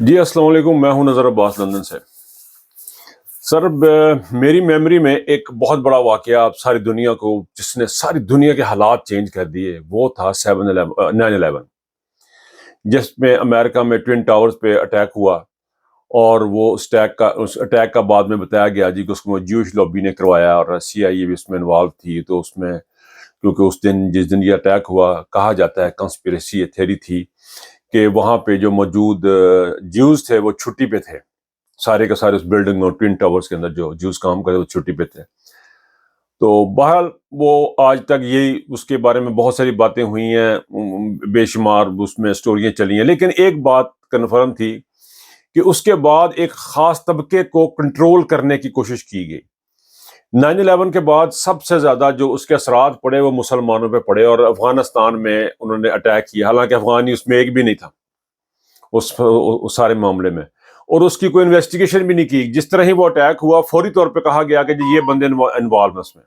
جی السلام علیکم، میں ہوں نظر عباس لندن سے۔ سر میری میموری میں ایک بہت بڑا واقعہ ساری دنیا کو، جس نے ساری دنیا کے حالات چینج کر دیے، وہ تھا 9/11، جس میں امریکہ میں ٹوین ٹاورز پہ اٹیک ہوا۔ اور وہ اس اٹیک کا بعد میں بتایا گیا جی کہ اس کو جوش لابی نے کروایا اور CIA بھی اس میں انوالو تھی۔ تو اس میں کیونکہ جس دن یہ اٹیک ہوا، کہا جاتا ہے کنسپیریسی تھیوری تھی کہ وہاں پہ جو موجود جیوز تھے وہ چھٹی پہ تھے، سارے کے سارے اس بلڈنگ میں ٹوین ٹاورز کے اندر جو جیوز کام کرے وہ چھٹی پہ تھے۔ تو بہرحال وہ آج تک یہی اس کے بارے میں بہت ساری باتیں ہوئی ہیں، بے شمار اس میں سٹوریاں چلی ہیں، لیکن ایک بات کنفرم تھی کہ اس کے بعد ایک خاص طبقے کو کنٹرول کرنے کی کوشش کی گئی۔ 9/11 کے بعد سب سے زیادہ جو اس کے اثرات پڑے وہ مسلمانوں پہ پڑے، اور افغانستان میں انہوں نے اٹیک کیا، حالانکہ افغانی اس میں ایک بھی نہیں تھا اس سارے معاملے میں، اور اس کی کوئی انویسٹیگیشن بھی نہیں کی۔ جس طرح ہی وہ اٹیک ہوا، فوری طور پہ کہا گیا کہ جی یہ بندے انوالو ہیں اس میں۔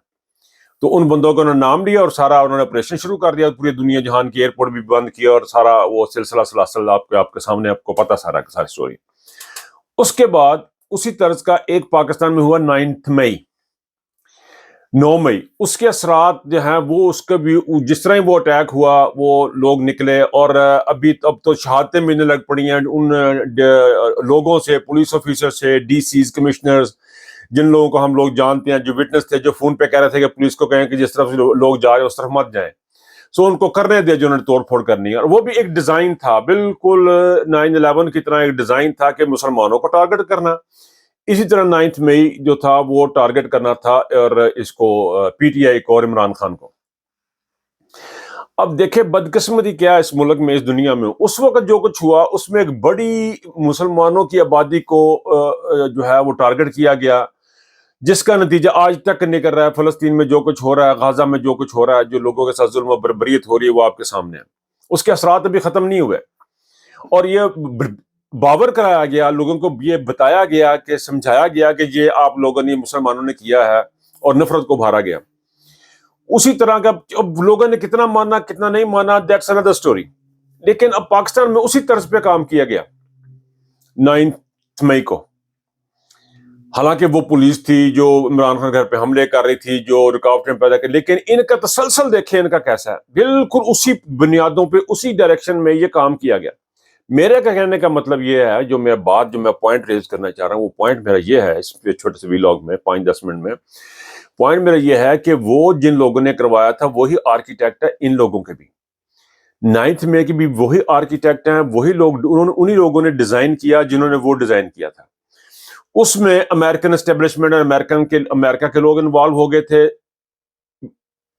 تو ان بندوں کو انہوں نے نام لیا اور سارا انہوں نے آپریشن شروع کر دیا، پوری دنیا جہان کی ایئرپورٹ بھی بند کیا، اور سارا وہ سلسلہ سلاسل آپ کے سامنے، آپ کو پتہ ساری سٹوری۔ اس کے بعد اسی طرز کا ایک پاکستان میں ہوا 9 مئی۔ اس کے اثرات جو ہیں وہ اس کا بھی جس طرح ہی وہ اٹیک ہوا، وہ لوگ نکلے، اور اب تو شہادتیں ملنے لگ پڑی ہیں ان لوگوں سے، پولیس آفیسر سے، DCs، کمشنرز، جن لوگوں کو ہم لوگ جانتے ہیں، جو وٹنس تھے، جو فون پہ کہہ رہے تھے کہ پولیس کو کہیں کہ جس طرف لوگ جا رہے ہیں اس طرف مت جائیں۔ سو ان کو کرنے دیا جو انہوں نے توڑ پھوڑ کرنی ہے، اور وہ بھی ایک ڈیزائن تھا، بالکل 9/11 کی طرح ایک ڈیزائن تھا کہ مسلمانوں کو ٹارگٹ کرنا۔ اسی طرح 9 مئی جو تھا وہ ٹارگٹ کرنا تھا اور اس کو PTI کو اور عمران خان کو۔ اب دیکھیں بدقسمتی کیا ہے اس ملک میں، اس دنیا میں، اس وقت جو کچھ ہوا اس میں ایک بڑی مسلمانوں کی آبادی کو جو ہے وہ ٹارگٹ کیا گیا، جس کا نتیجہ آج تک نکل رہا ہے۔ فلسطین میں جو کچھ ہو رہا ہے، غازہ میں جو کچھ ہو رہا ہے، جو لوگوں کے ساتھ ظلم و بربریت ہو رہی ہے، وہ آپ کے سامنے ہے۔ اس کے اثرات ابھی ختم نہیں ہوئے، اور یہ باور کرایا گیا، لوگوں کو یہ بتایا گیا، کہ سمجھایا گیا کہ یہ آپ لوگوں نے، مسلمانوں نے کیا ہے، اور نفرت کو بھارا گیا۔ اسی طرح کا اب لوگوں نے کتنا مانا کتنا نہیں مانا، دیٹس another story۔ لیکن اب پاکستان میں اسی طرز پہ کام کیا گیا 9 مئی کو۔ حالانکہ وہ پولیس تھی جو عمران خان گھر پہ حملے کر رہی تھی، جو رکاوٹیں پیدا کی، لیکن ان کا تسلسل دیکھیں ان کا کیسا ہے، بالکل اسی بنیادوں پہ، اسی ڈائریکشن میں یہ کام کیا گیا۔ میرے کا کہنے کا مطلب یہ ہے، جو میں پوائنٹ ریز کرنا چاہ رہا ہوں، وہ پوائنٹ میرا یہ ہے، اس چھوٹے سے ویلاگ میں 5-10 منٹ میں پوائنٹ میرا یہ ہے کہ وہ جن لوگوں نے کروایا تھا وہی آرکیٹیکٹ ہے ان لوگوں کے بھی۔ 9 مئی کے بھی وہی آرکیٹیکٹ ہیں، وہی لوگ، انہی لوگوں نے ڈیزائن کیا جنہوں نے وہ ڈیزائن کیا تھا۔ اس میں امریکن اسٹیبلشمنٹ اور امریکہ کے لوگ انوالو ہو گئے تھے،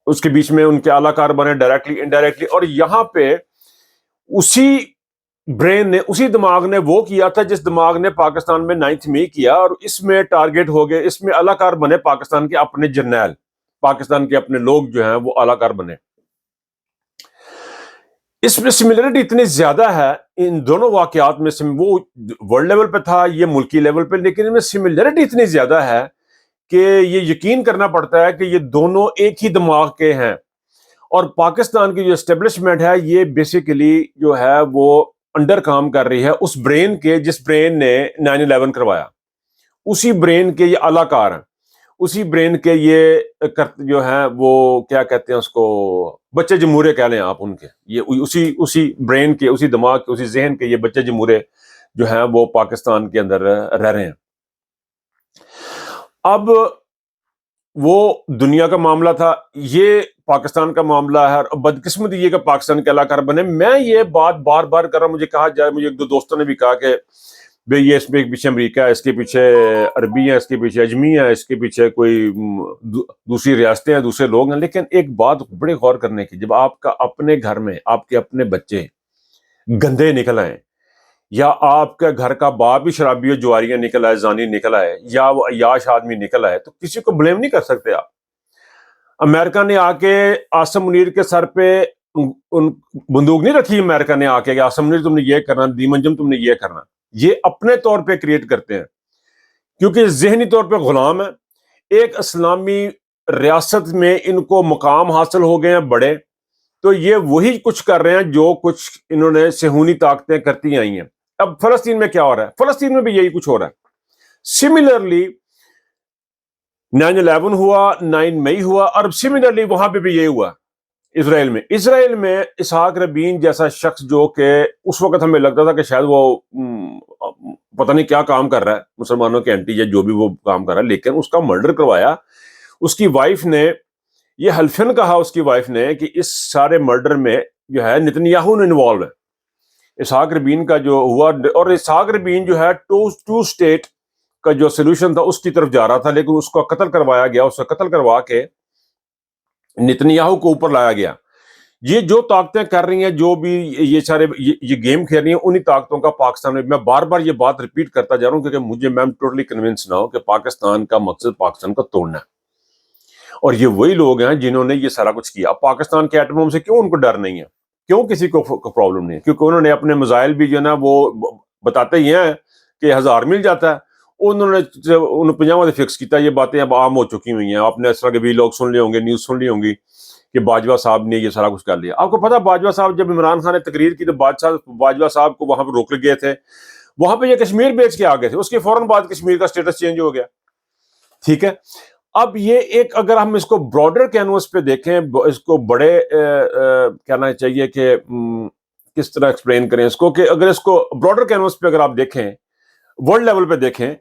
اس کے بیچ میں ان کے اعلیٰ کار بنے ڈائریکٹلی انڈائریکٹلی، اور یہاں پہ اسی برین نے، اسی دماغ نے وہ کیا تھا جس دماغ نے پاکستان میں 9 مئی کیا، اور اس میں ٹارگٹ ہو گئے، اس میں اعلیٰ کار بنے پاکستان کے اپنے جرنیل، پاکستان کے اپنے لوگ جو ہیں وہ اعلیٰ کار بنے۔ اس میں سملرٹی اتنی زیادہ ہے ان دونوں واقعات میں، وہ ورلڈ لیول پہ تھا، یہ ملکی لیول پہ، لیکن ان میں سملرٹی اتنی زیادہ ہے کہ یہ یقین کرنا پڑتا ہے کہ یہ دونوں ایک ہی دماغ کے ہیں۔ اور پاکستان کی جو اسٹیبلشمنٹ ہے، یہ بیسیکلی جو ہے وہ انڈر کام کر رہی ہے اس برین کے جس برین نے 9/11 کروایا، اسی برین کے یہ اعلیٰ کار ہیں، اسی برین کے یہ جو ہیں وہ کیا کہتے ہیں اس کو، بچے جمہورے کہہ لیں آپ ان کے، یہ اسی برین کے، اسی دماغ کے، اسی ذہن کے یہ بچے جمہورے جو ہیں وہ پاکستان کے اندر رہ رہے ہیں۔ اب وہ دنیا کا معاملہ تھا، یہ پاکستان کا معاملہ ہے، اور بدقسمتی یہ کہ پاکستان کے علاقہ بنے۔ میں یہ بات بار بار کر رہا ہوں، مجھے کہا جائے، مجھے ایک دو دوستوں نے بھی کہا کہ بھئی یہ اس میں پیچھے امریکہ ہے، اس کے پیچھے عربی ہیں، اس کے پیچھے اجمی ہے، اس کے پیچھے کوئی دوسری ریاستیں ہیں، دوسرے لوگ ہیں۔ لیکن ایک بات بڑے غور کرنے کی، جب آپ کا اپنے گھر میں آپ کے اپنے بچے گندے نکل آئیں، یا آپ کے گھر کا باپ ہی شرابی و جواریاں نکل آئے، زانی نکل آئے، یا وہ عیاش آدمی نکل آئے، تو کسی کو بلیم نہیں کر سکتے آپ۔ امریکہ نے آ کے عاصم منیر کے سر پہ بندوق نہیں رکھی، امریکہ نے آ کے کہ عاصم منیر تم نے یہ کرنا، دیمنجم تم نے یہ کرنا۔ یہ اپنے طور پہ کریٹ کرتے ہیں، کیونکہ ذہنی طور پہ غلام ہے۔ ایک اسلامی ریاست میں ان کو مقام حاصل ہو گئے ہیں بڑے، تو یہ وہی کچھ کر رہے ہیں جو کچھ انہوں نے صہیونی طاقتیں کرتی آئی ہیں۔ اب فلسطین میں کیا ہو رہا ہے؟ فلسطین میں بھی یہی کچھ ہو رہا ہے. سملرلی 9/11 ہوا، 9 مئی ہوا، اور سملرلی وہاں پہ بھی یہی ہوا. اسرائیل میں اسحاق ربین جیسا شخص جو کہ اس وقت ہمیں لگتا تھا کہ شاید وہ پتہ نہیں کیا کام کر رہا ہے مسلمانوں کے اینٹی یا جو بھی وہ کام کر رہا ہے، لیکن اس کا مرڈر کروایا. اس کی وائف نے یہ حلفن کہا، اس کی وائف نے، کہ اس سارے مرڈر میں جو ہے نتنیاہو نے انوالو ہے. اسحاق ربین کا جو ہوا، اور اسحاق ربین جو ہے ٹو اسٹیٹ کا جو سولوشن تھا اس کی طرف جا رہا تھا، لیکن اس کو قتل کروایا گیا. اس کو قتل کروا کے نتنیاہو کو اوپر لایا گیا. یہ جو طاقتیں کر رہی ہیں، جو بھی یہ سارے یہ گیم کھیل رہی ہیں، انہی طاقتوں کا پاکستان میں بار بار یہ بات ریپیٹ کرتا جا رہا ہوں کیونکہ میں ٹوٹلی کنونس نہ ہوں کہ پاکستان کا مقصد پاکستان کو توڑنا ہے. اور یہ وہی لوگ ہیں جنہوں نے یہ سارا کچھ کیا. اب پاکستان کے ایٹم بم سے کیوں ان کو ڈر نہیں ہے؟ کیوں کسی کو پرابلم نہیں ہے؟ کیونکہ انہوں نے اپنے میزائل بھی جو ہے نا وہ بتاتے ہی ہیں کہ 1000 مل جاتا ہے. انہوں نے 50 فکس کیتا. یہ باتیں اب عام ہو چکی ہوئی ہیں. آپ نے اس طرح کے بھی لوگ سن لیے ہوں گے، نیوز سن لی ہوں گی کہ باجوہ صاحب نے یہ سارا کچھ کر لیا. آپ کو پتا باجوہ صاحب جب عمران خان نے تقریر کی تو باجوہ صاحب کو وہاں پہ روک گئے تھے. وہاں پہ یہ کشمیر بیچ کے آ گئے تھے. اس کے فوراً بعد کشمیر کا سٹیٹس چینج ہو گیا. ٹھیک ہے. اب یہ ایک، اگر ہم اس کو براڈر کینوس پہ دیکھیں، اس کو بڑے کہنا چاہیے کہ کس طرح ایکسپلین کریں اس کو، کہ اگر اس کو براڈر کینوس پہ اگر آپ دیکھیں، ورلڈ لیول پہ دیکھیں،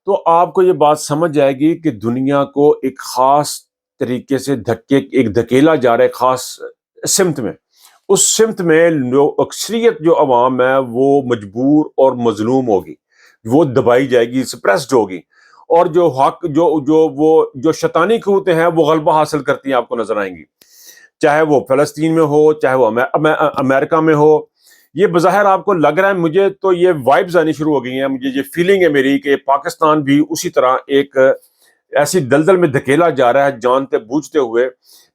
تو آپ کو یہ بات سمجھ جائے گی کہ دنیا کو ایک خاص طریقے سے ایک دھکیلا جا رہا ہے خاص سمت میں. اس سمت میں اکثریت جو عوام ہے وہ مجبور اور مظلوم ہوگی، وہ دبائی جائے گی، سپریسڈ ہوگی. اور جو حق جو شیطانی قوتیں ہیں وہ غلبہ حاصل کرتی ہیں، آپ کو نظر آئیں گی. چاہے وہ فلسطین میں ہو، چاہے وہ امریکہ میں ہو. یہ بظاہر آپ کو لگ رہا ہے، مجھے تو یہ وائبز آنی شروع ہو گئی ہیں، مجھے یہ فیلنگ ہے میری کہ پاکستان بھی اسی طرح ایک ایسی دلدل میں دھکیلا جا رہا ہے، جانتے بوجھتے ہوئے،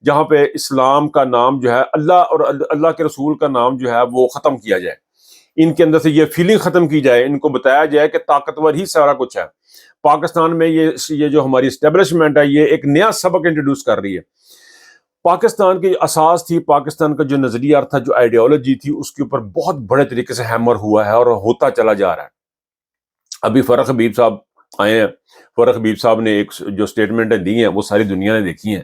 جہاں پہ اسلام کا نام جو ہے، اللہ اور اللہ کے رسول کا نام جو ہے وہ ختم کیا جائے. ان کے اندر سے یہ فیلنگ ختم کی جائے، ان کو بتایا جائے کہ طاقتور ہی سارا کچھ ہے. پاکستان میں یہ جو ہماری اسٹیبلشمنٹ ہے، یہ ایک نیا سبق انٹروڈیوس کر رہی ہے. پاکستان کی اساس تھی، پاکستان کا جو نظریہ تھا، جو آئیڈیالوجی تھی، اس کے اوپر بہت بڑے طریقے سے ہیمر ہوا ہے اور ہوتا چلا جا رہا ہے. ابھی فرق حبیب صاحب آئے ہیں. فرق حبیب صاحب نے ایک جو سٹیٹمنٹیں دی ہیں وہ ساری دنیا نے دیکھی ہیں.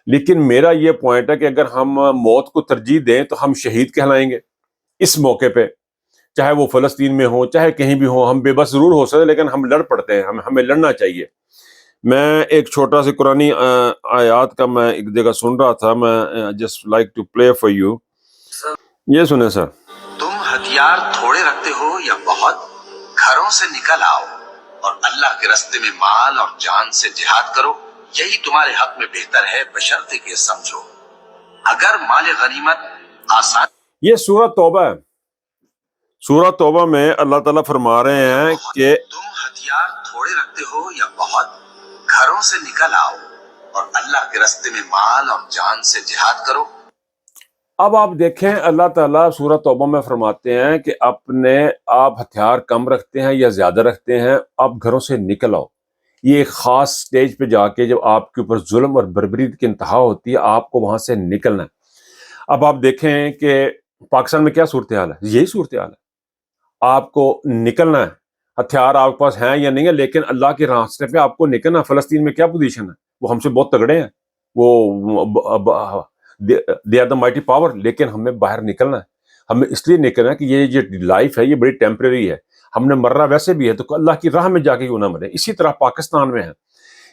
لیکن میرا یہ پوائنٹ ہے کہ اگر ہم موت کو ترجیح دیں تو ہم شہید کہلائیں گے اس موقع پہ، چاہے وہ فلسطین میں ہو، چاہے کہیں بھی ہو. ہم بے بس ضرور ہو سکتے، لیکن ہم لڑ پڑتے ہیں. ہمیں لڑنا چاہیے. میں ایک چھوٹا سا قرآنی آیات کا میں ایک جگہ سن رہا تھا، میں just like to play for you. یہ سنیں سر. تم ہتھیار تھوڑے رکھتے ہو یا بہت، گھروں سے نکل آؤ اور اللہ کے راستے میں مال اور جان سے جہاد کرو، یہی تمہارے حق میں بہتر ہے، بشرطے کہ سمجھو. اگر مال غنیمت آسان. یہ سورہ توبہ ہے. سورہ توبہ میں اللہ تعالیٰ فرما رہے ہیں کہ تم ہتھیار تھوڑے رکھتے ہو یا بہت، گھروں سے نکل آؤ اور اللہ کے راستے میں مال اور جان سے جہاد کرو. اب آپ دیکھیں اللہ تعالیٰ سورہ توبہ میں فرماتے ہیں کہ آپ ہتھیار کم رکھتے ہیں یا زیادہ رکھتے ہیں، آپ گھروں سے نکل آؤ. یہ ایک خاص سٹیج پہ جا کے جب آپ کے اوپر ظلم اور بربریت کی انتہا ہوتی ہے، آپ کو وہاں سے نکلنا ہے. اب آپ دیکھیں کہ پاکستان میں کیا صورتحال ہے، یہی صورتحال ہے. آپ کو نکلنا ہے. ہتھیار آپ کے پاس ہیں یا نہیں ہے، لیکن اللہ کے راستے پہ آپ کو نکلنا. فلسطین میں کیا پوزیشن ہے؟ وہ ہم سے بہت تگڑے ہیں، وہ they are the mighty power, لیکن ہمیں باہر نکلنا ہے. ہمیں اس لیے نکلنا ہے کہ یہ جو لائف ہے یہ بڑی ٹیمپریری ہے. ہم نے مرنا ویسے بھی ہے، تو اللہ کی راہ میں جا کے کیوں نہ مرے. اسی طرح پاکستان میں ہے.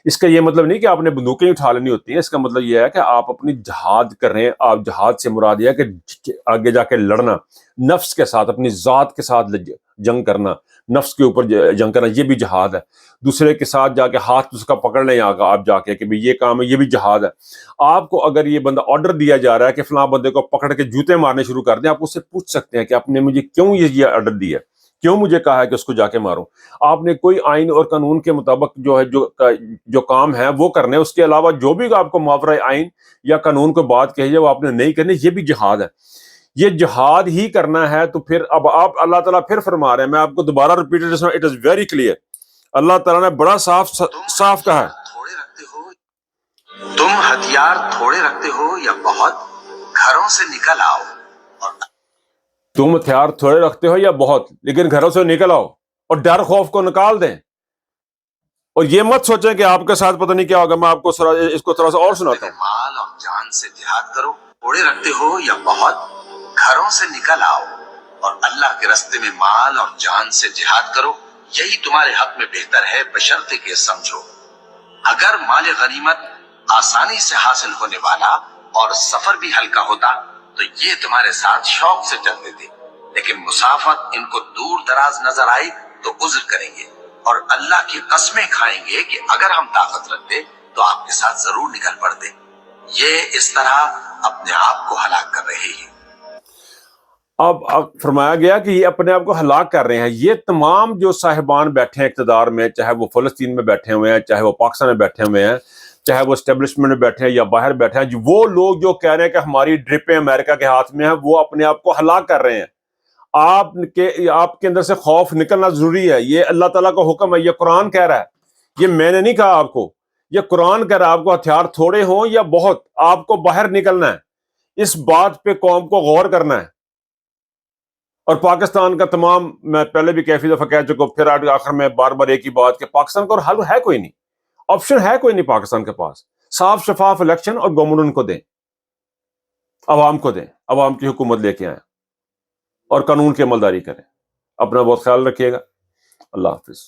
اس کا یہ مطلب نہیں کہ آپ نے بندوقیں اٹھا لینی ہوتی ہیں. اس کا مطلب یہ ہے کہ آپ اپنی جہاد کر رہے ہیں. آپ جہاد سے مراد یہ ہے کہ آگے جا کے لڑنا، نفس کے ساتھ، اپنی ذات کے ساتھ جنگ کرنا، نفس کے اوپر جنگ کرنا، یہ بھی جہاد ہے. دوسرے کے ساتھ جا کے ہاتھ اس کا پکڑ لیں آپ جا کے کہ بھئی یہ کام ہے، یہ بھی جہاد ہے. آپ کو اگر یہ بندہ آرڈر دیا جا رہا ہے کہ فلاں بندے کو پکڑ کے جوتے مارنے شروع کر دیں، آپ اس سے پوچھ سکتے ہیں کہ آپ نے مجھے کیوں یہ آرڈر دیا، کیوں مجھے کہا ہے کہ اس کو جا کے ماروں. آپ نے کوئی آئین اور قانون کے مطابق جو کام ہے وہ کرنے، اس کے علاوہ جو بھی آپ کو ماورائے آئین یا قانون کو بات کہی ہے وہ آپ نے نہیں کرنی. یہ بھی جہاد ہے. یہ جہاد ہی کرنا ہے. تو پھر اب آپ اللہ تعالیٰ پھر فرما رہے ہیں، میں آپ کو دوبارہ ریپیٹ کرتا ہوں، اٹ از ویری کلیئر. اللہ تعالیٰ نے بڑا صاف کہا ہے. تم ہتھیار تھوڑے رکھتے ہو یا بہت، گھروں سے نکل آؤ اور تم ہتھیار تھوڑے رکھتے ہو یا بہت، لیکن گھروں سے نکل آؤ اور ڈر خوف کو نکال دیں، اور یہ مت سوچیں کہ آپ کے ساتھ پتہ نہیں کیا ہوگا۔ میں آپ کو اس کو تھوڑا سا اور سناتا ہوں۔ مال اور جان سے جہاد کرو، تھوڑے رکھتے ہو یا بہت، گھروں سے نکل آؤ اور اللہ کے راستے میں مال اور جان سے جہاد کرو، یہی تمہارے حق میں بہتر ہے، بشرطے کہ سمجھو۔ اگر مال غنیمت آسانی سے حاصل ہونے والا اور سفر بھی ہلکا ہوتا تو یہ تمہارے ساتھ شوق سے چلتے تھے، لیکن مسافت ان کو دور دراز نظر آئی تو عذر کریں گے اور اللہ کی قسمیں کھائیں گے کہ اگر ہم طاقت رکھتے تو آپ کے ساتھ ضرور نکل پڑتے۔ یہ اس طرح اپنے آپ کو ہلاک کر رہے ہیں۔ اب فرمایا گیا کہ یہ اپنے آپ کو ہلاک کر رہے ہیں۔ یہ تمام جو صاحبان بیٹھے ہیں اقتدار میں، چاہے وہ فلسطین میں بیٹھے ہوئے ہیں، چاہے وہ پاکستان میں بیٹھے ہوئے ہیں، چاہے وہ اسٹیبلشمنٹ میں بیٹھے ہیں یا باہر بیٹھے ہیں، وہ لوگ جو کہہ رہے ہیں کہ ہماری ڈرپیں امریکہ کے ہاتھ میں ہیں، وہ اپنے آپ کو ہلاک کر رہے ہیں۔ آپ کے اندر سے خوف نکلنا ضروری ہے۔ یہ اللہ تعالیٰ کا حکم ہے، یہ قرآن کہہ رہا ہے، یہ میں نے نہیں کہا آپ کو، یہ قرآن کہہ رہا ہے۔ آپ کو ہتھیار تھوڑے ہوں یا بہت، آپ کو باہر نکلنا ہے۔ اس بات پہ قوم کو غور کرنا ہے۔ اور پاکستان کا تمام، میں پہلے بھی کافی دفعہ کہہ چکا ہوں، پھر آخر میں بار بار ایک ہی بات کہ پاکستان کا حل ہے کوئی نہیں، آپشن ہے کوئی نہیں پاکستان کے پاس۔ صاف شفاف الیکشن اور گورنمنٹ ان کو دیں، عوام کو دیں، عوام کی حکومت لے کے آئیں اور قانون کی عملداری کریں۔ اپنا بہت خیال رکھیے گا۔ اللہ حافظ۔